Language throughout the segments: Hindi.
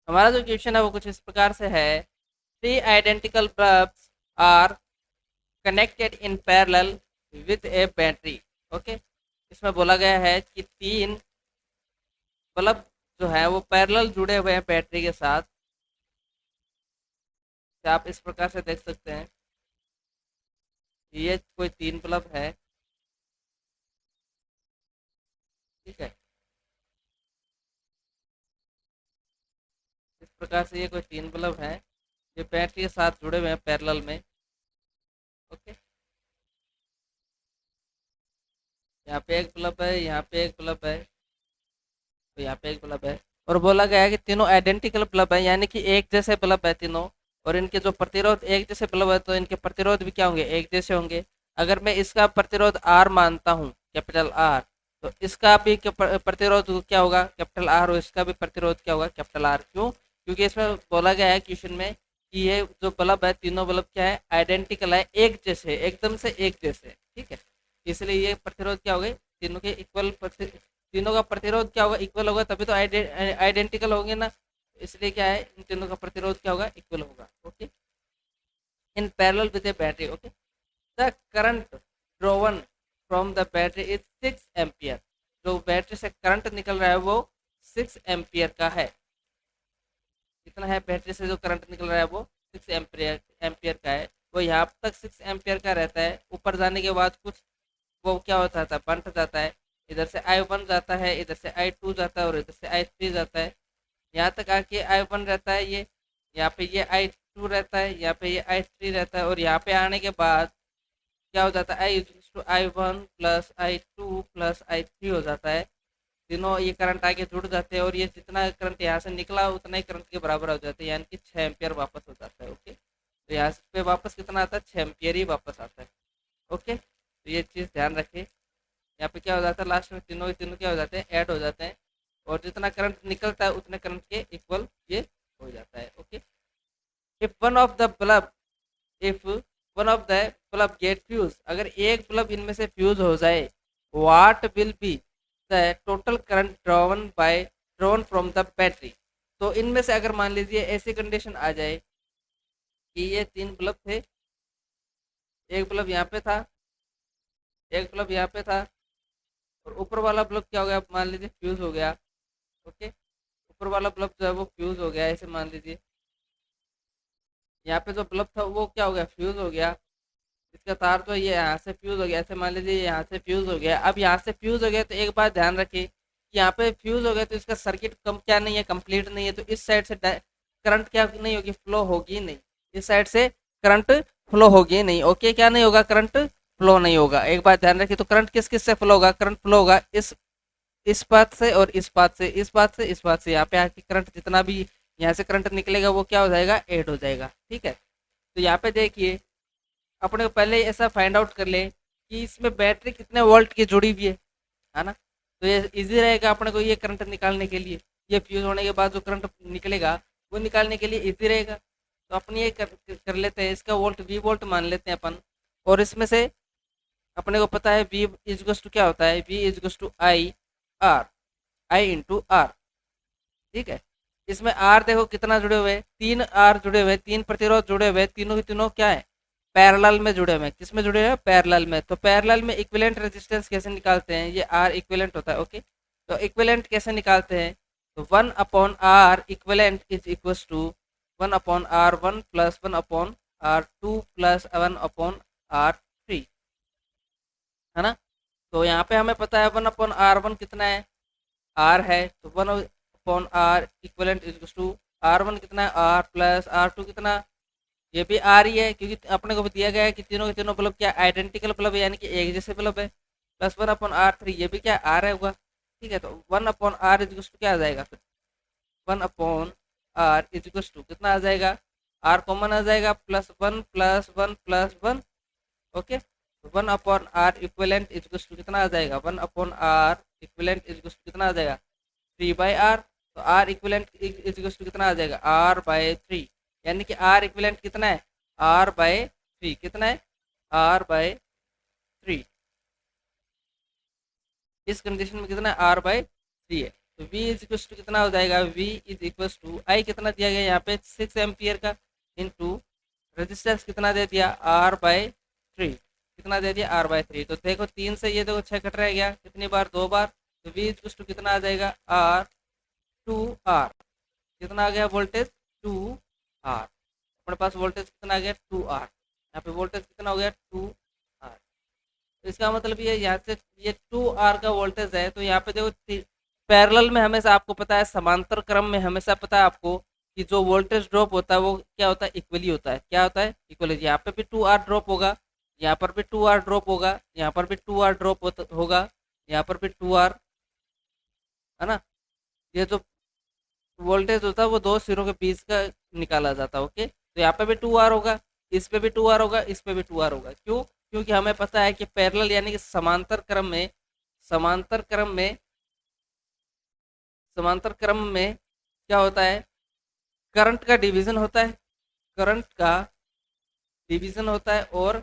हमारा जो क्वेश्चन है वो कुछ इस प्रकार से है, three identical bulbs are connected in parallel with a battery. Okay, इसमें बोला गया है कि तीन बल्ब जो है वो पैरेलल जुड़े हुए हैं बैटरी के साथ। तो आप इस प्रकार से देख सकते हैं, ये कोई तीन बल्ब है, ठीक है। इस प्रकार से ये कोई तीन बल्ब है, ये बैटरी के साथ जुड़े हुए हैं पैरेलल में। ओके, यहाँ पे एक बल्ब है, यहाँ पे एक बल्ब है, तो यहाँ पे एक बल्ब है। और बोला गया है कि तीनों आइडेंटिकल बल्ब है, यानी कि एक जैसे बल्ब है तीनों। और इनके जो प्रतिरोध एक जैसे बल्ब है, तो इनके प्रतिरोध भी क्या होंगे, एक जैसे होंगे। अगर मैं इसका प्रतिरोध आर मानता हूँ, कैपिटल आर, तो इसका भी प्रतिरोध क्या होगा, कैपिटल आर, और इसका भी प्रतिरोध क्या होगा, कैपिटल आर। क्यों? क्योंकि इसमें बोला गया है क्वेश्चन में कि ये जो बल्ब है, तीनों बल्ब क्या है, आइडेंटिकल है, एक जैसे, एकदम से एक जैसे, ठीक है। इसलिए ये प्रतिरोध क्या हो गए, तीनों के इक्वल, तीनों का प्रतिरोध क्या होगा, इक्वल होगा, तभी तो आइडेंटिकल होंगे ना। इसलिए क्या है, इन तीनों का प्रतिरोध क्या होगा, इक्वल होगा। Okay, in parallel with a battery. Okay, the current drawn from the battery is 6 ampere. जो बैटरी से करंट निकल रहा है वो 6 एम्पियर का है। कितना है, बैटरी से जो करंट निकल रहा है वो 6 एम्पियर एम्पियर का है। वो यहाँ तक 6 एम्पियर का रहता है, ऊपर जाने के बाद कुछ वो क्या होता था, बंट जाता है। इधर से I1 जाता है, इधर से I2 जाता है, और इधर से I3 जाता है। यहाँ तक आके I1 रहता है, ये यहाँ पे ये I2 रहता है, यहाँ पे ये I3 रहता है, और यहाँ पे आने के बाद क्या हो जाता है, I1 plus I2 plus I3 हो जाता है। तीनों ये करंट आके जुड़ जाते हैं, और ये जितना करंट यहाँ से निकला उतना ही करंट के बराबर हो जाता है, यानी कि 6 एम्पियर वापस हो जाता है। ओके, तो यहाँ पे वापस कितना आता है, 6 एम्पियर ही वापस आता है। ओके, तो ये चीज़ ध्यान रखिए। यहाँ पे क्या हो जाता है, लास्ट में तीनों के तीनों क्या हो जाते हैं, ऐड हो जाते हैं, और जितना करंट निकलता है उतने करंट के इक्वल ये हो जाता है। Okay, if one of the bulb if one of the bulb get fuse, अगर एक बल्ब इनमें से फ्यूज हो जाए, what will be the total current drawn from the battery. तो इनमें से अगर मान लीजिए ऐसी कंडीशन आ जाए कि ये तीन बल्ब थे, एक बल्ब यहाँ पे था, एक बल्ब यहाँ पे था, और ऊपर वाला बल्ब क्या हो गया, मान लीजिए फ्यूज हो गया। ओके, ऊपर वाला बल्ब जो है वो फ्यूज हो गया, ऐसे मान लीजिए। यहाँ पे जो बल्ब था वो क्या हो गया, फ्यूज हो गया। इसका तार तो ये यहाँ से फ्यूज हो गया, ऐसे मान लीजिए यहाँ से फ्यूज हो गया। अब यहाँ से फ्यूज हो गया, तो एक बात ध्यान रखिए कि यहाँ पे फ्यूज हो गया तो इसका सर्किट कम क्या नहीं है, कंप्लीट नहीं है। तो इस साइड से करंट क्या नहीं होगी, फ्लो होगी नहीं। इस साइड से करंट फ्लो होगी नहीं। ओके, क्या नहीं होगा, करंट फ्लो नहीं होगा। एक बात ध्यान रखिए, तो करंट किस किस से फ्लो होगा, करंट फ्लो होगा इस बात से, और इस बात से, इस बात से, इस बात से। यहाँ पे आके करंट जितना भी यहाँ से करंट निकलेगा वो क्या हो जाएगा, ऐड हो जाएगा। ठीक है, तो यहाँ पे देखिए, अपने को पहले ऐसा फाइंड आउट कर ले कि इसमें बैटरी कितने वोल्ट की जुड़ी हुई है ना। तो ये इजी रहेगा अपने को ये करंट निकालने के लिए। ये फ्यूज होने के बाद जो करंट निकलेगा वो निकालने के लिए इजी रहेगा। तो अपन ये कर लेते हैं, इसका वोल्ट वी वोल्ट मान लेते हैं अपन। और इसमें से अपने को पता है वी इजगस टू क्या होता है, वी इजगस to I R, I into R. ठीक है, इसमें आर देखो कितना जुड़े हुए हैं, तीन आर जुड़े हुए हैं, तीन प्रतिरोध जुड़े हुए हैं, तीनों के तीनों क्या है, पैरेलल में जुड़े हुए हैं। किस में जुड़े हुए हैं, पैरेलल में। तो पैरेलल में इक्विवेलेंट रेजिस्टेंस कैसे निकालते हैं, ये आर इक्विवेलेंट होता है। ओके, तो इक्विवेलेंट कैसे निकालते हैं, तो 1/r equivalent is equal to 1/r1 plus 1/r2 plus 1/r3, है ना। तो यहाँ पे हमें पता है 1/r1 कितना है, आर है, तो 1/r equivalent is to R1 कितना है, आर प्लस R2 कितना, ये भी आर ही है, क्योंकि अपने को भी दिया गया है कि तीनों के तीनों बल्ब क्या आइडेंटिकल बल्ब है, यानी कि एक जैसे बल्ब है। प्लस 1/r3, ये भी क्या आर है होगा। ठीक है, तो 1/r इज टू क्या आ जाएगा फिर, 1/r इज टू कितना आ जाएगा, आर कॉमन आ जाएगा, plus 1 plus 1 plus 1। Okay, 1/r equivalent is to कितना आ जाएगा, 1/r इक्वलेंट इज कितना आ जाएगा, 3/r। तो आर इक्विवेलेंट इज टू कितना आ जाएगा, r/3, यानी कि आर इक्विवेलेंट कितना है, r/3, कितना है, r/3। इस कंडीशन में कितना है, r/3 है। तो V इज इक्वल टू कितना हो जाएगा, V इज इक्वल टू आई कितना दिया गया यहाँ पे 6 एम्पियर का, इंटू रेजिस्टेंस कितना दे दिया R/3, कितना दे दिया R/3। तो देखो 3 से ये देखो 6 कट रह गया, कितनी बार, 2 बार। तो V इज इक्वल टू कितना आ जाएगा R, कितना आ गया वोल्टेज 2R। अपने पास वोल्टेज कितना आ गया 2R, यहाँ पे वोल्टेज कितना हो गया 2R। तो इसका मतलब ये यहाँ से ये 2R का वोल्टेज है। तो यहाँ पे देखो पैरेलल में हमेशा आपको पता है, समांतर क्रम में हमेशा पता है आपको कि जो वोल्टेज ड्रॉप होता है वो क्या होता है, इक्वली होता है। क्या होता है, इक्वली। यहाँ पे भी 2R ड्रॉप होगा, यहाँ पर भी 2R ड्रॉप होगा, यहाँ पर भी 2R ड्रॉप होगा, यहाँ पर भी 2R, है ना। ये जो वोल्टेज होता है वो दो सिरों के बीच का निकाला जाता है। ओके, तो यहाँ पे भी 2R होगा, इस पे भी 2R होगा, इस पे भी 2R होगा। क्यों, क्योंकि हमें पता है कि पैरेलल यानी कि समांतर क्रम में, समांतर क्रम में, समांतर क्रम में क्या होता है, करंट का डिवीजन होता है, करंट का डिवीजन होता है। और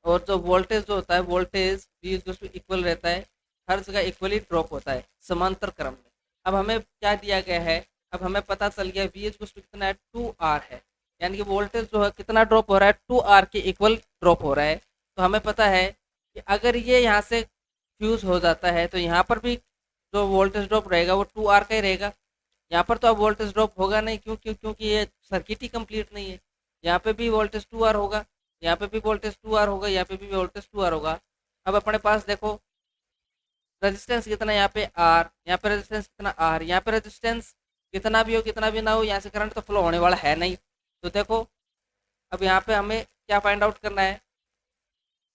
जो वोल्टेज जो होता है, वोल्टेज भी इक्वल रहता है, हर जगह इक्वली ड्रॉप होता है समांतर क्रम में। अब हमें क्या दिया गया है, अब हमें पता चल गया वी एच कितना है 2R है, यानी कि वोल्टेज जो है कितना ड्रॉप हो रहा है 2R के इक्वल ड्रॉप हो रहा है। तो हमें पता है कि अगर ये यहाँ से फ्यूज हो जाता है तो यहाँ पर भी जो वोल्टेज ड्रॉप रहेगा वो 2R का ही रहेगा। यहाँ पर तो अब वोल्टेज ड्रॉप होगा नहीं, क्यों क्यों क्योंकि ये सर्किट ही कंप्लीट नहीं है। यहाँ पे भी वोल्टेज 2R होगा, यहाँ पे भी वोल्टेज 2R होगा, यहाँ पे भी वोल्टेज 2R होगा। अब अपने पास देखो रेजिस्टेंस कितना है यहाँ पे R, यहाँ पे रेजिस्टेंस कितना R, यहाँ पे रेजिस्टेंस कितना भी हो कितना भी ना हो, यहाँ से करंट तो फ्लो होने वाला है नहीं। तो देखो अब यहाँ पे हमें क्या फाइंड आउट करना है,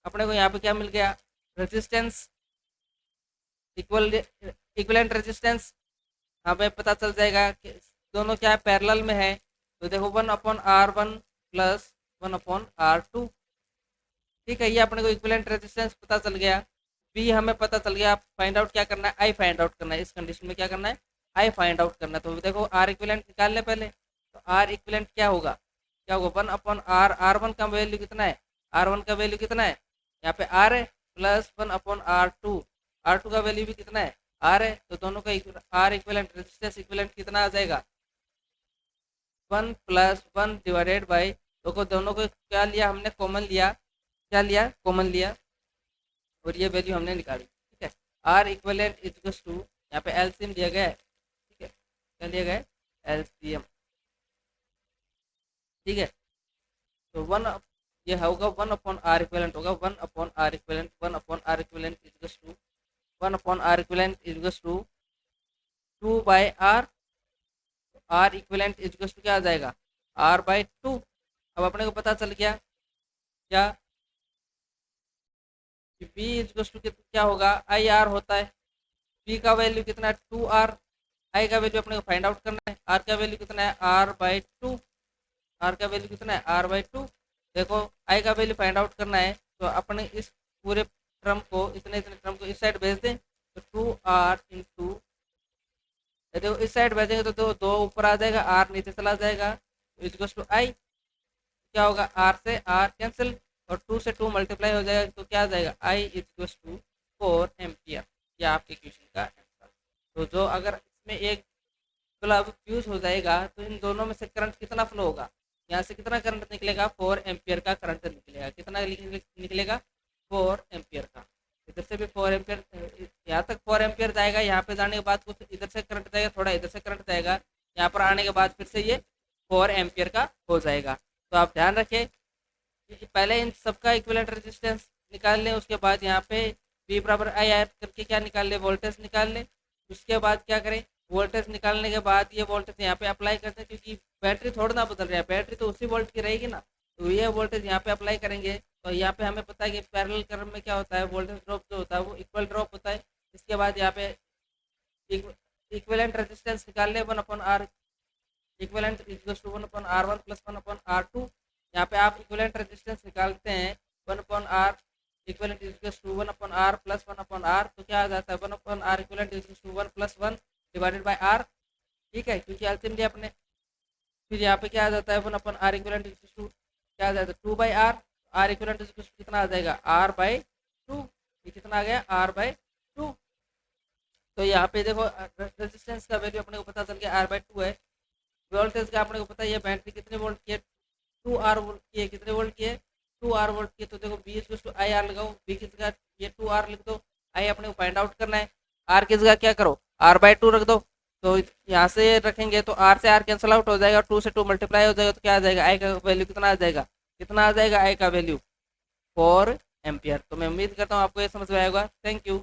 अपने को यहाँ पे क्या मिल गया, रेजिस्टेंस इक्वलेंट रेजिस्टेंस हमें पता चल जाएगा कि दोनों क्या है, पैरेलल में है। तो देखो 1/R1 प्लस 1/R2, ठीक है। ये अपने को इक्विवेलेंट रेजिस्टेंस पता चल गया। बी हमें पता चल गया, फाइंड आउट क्या करना है, आई फाइंड आउट करना है। इस कंडीशन में क्या करना है, आई फाइंड आउट करना है। तो देखो आर इक्विवेलेंट निकाल ले पहले। तो आर इक्विवेलेंट क्या होगा, क्या होगा 1/R। R1 का वैल्यू कितना है, R1 का वैल्यू कितना है, यहाँ पे R है, प्लस 1/R2, R2 का वैल्यू भी कितना है, R है। तो दोनों का आर इक्विवेलेंट रेजिस्टेंस इक्विवेलेंट कितना आ जाएगा, 1 + 1 डिवाइडेड बाई, देखो दोनों को क्या लिया हमने, कॉमन लिया, क्या लिया, कॉमन लिया, और ये वैल्यू हमने निकाली। ठीक है, आर इक्वलेंट इज टू, यहाँ पे एलसीएम दिया गया है। ठीक है, क्या लिया गया है, एलसीएम। ठीक है, तो ये होगा 1/R इक्वलेंट होगा 1/R equivalent, 1/R equivalent is to 1/R equivalent is to 2/R। R equivalent is to क्या आ जाएगा, R/2। अब अपने को पता चल गया क्या, बी इज टू क्या होगा, आई आर होता है। बी का वैल्यू कितना है 2R, आई का वैल्यू अपने को फाइंड आउट करना है, आर का वैल्यू कितना है R/2, आर का वैल्यू कितना है R/2। देखो आई का वैल्यू फाइंड आउट करना है, तो अपने इस पूरे टर्म को, इतने इतने टर्म को इस साइड भेज दें। तो 2R इंटू, देखो इस साइड भेजेंगे तो दो ऊपर आ जाएगा, आर नीचे चला जाएगा, इज टू आई, क्या होगा आर से आर कैंसिल, और 2 से 2 मल्टीप्लाई हो जाएगा, तो क्या आ जाएगा आई इज टू 4 एम्पियर। ये आपके क्वेश्चन का आंसर। तो जो अगर इसमें एक बल्ब फ्यूज हो जाएगा तो इन दोनों में से करंट कितना फ्लो होगा, यहाँ से कितना करंट निकलेगा, 4 एम्पियर का करंट निकलेगा। कितना निकलेगा, 4 एम्पियर का। इधर से भी 4 एम्पियर, यहाँ तक 4 एम्पियर जाएगा, यहाँ पे जाने के बाद कुछ इधर से करंट जाएगा, थोड़ा इधर से करंट जाएगा, यहाँ पर आने के बाद फिर से ये 4 एम्पियर का हो जाएगा। तो आप ध्यान रखें कि पहले इन सबका इक्विवेलेंट रेजिस्टेंस निकाल लें, उसके बाद यहाँ पे V बराबर आई आर करके क्या निकाल लें, वोल्टेज निकाल लें। उसके बाद क्या करें, वोल्टेज निकालने के बाद ये वोल्टेज यहाँ पे अप्लाई करते हैं, क्योंकि बैटरी थोड़ा ना बदल रहा है, बैटरी तो उसी वोल्ट की रहेगी ना। तो ये वोल्टेज यहाँ पे अप्लाई करेंगे। तो यहाँ पे हमें पता है कि पैरेलल क्रम में क्या होता है, वोल्टेज ड्रॉप जो होता है वो इक्वल ड्रॉप होता है। इसके बाद यहाँ पे इक्विवेलेंट रेजिस्टेंस निकाल लें 1/R, equivalent equals to 1/R1 plus 1/R2। यहाँ पे आप इक्विवेलेंट रेजिस्टेंस निकालते हैं 1/R equivalent equals to 1/R plus 1/R, तो क्या आ जाता है 1/R equivalent equals to 1 + 1 divided by R। ठीक है, क्योंकि एलसीएम लिया अपने। फिर यहाँ पे क्या आ जाता है 1/R इक्विवेलेंट इक्वल्स टू क्या आ जाता है 2/R, R equivalent equals to कितना आ जाएगा R/2। ये कितना आ गया R/2। तो यहाँ पे देखो रेजिस्टेंस का वैल्यू अपने को पता चल गया R/2 है। वोल्टेज का अपने को पता है ये बैटरी कितने वोल्ट की है, 2R वोल्ट की है। कितने वोल्ट की है, 2R वोल्ट की है। तो देखो V = IR लगाओ, V की जगह ये 2R लिख दो, I अपने को फाइंड आउट करना है। R की जगह क्या करो, R/2 रख दो। तो यहाँ से रखेंगे तो R से R कैंसिल आउट हो जाएगा, 2 से 2 मल्टीप्लाई हो जाएगा, तो क्या आ जाएगा, I का वैल्यू कितना आ जाएगा, कितना आ जाएगा I का वैल्यू 4 एम्पियर। तो मैं उम्मीद करता हूँ आपको ये समझ में आएगा। Thank you.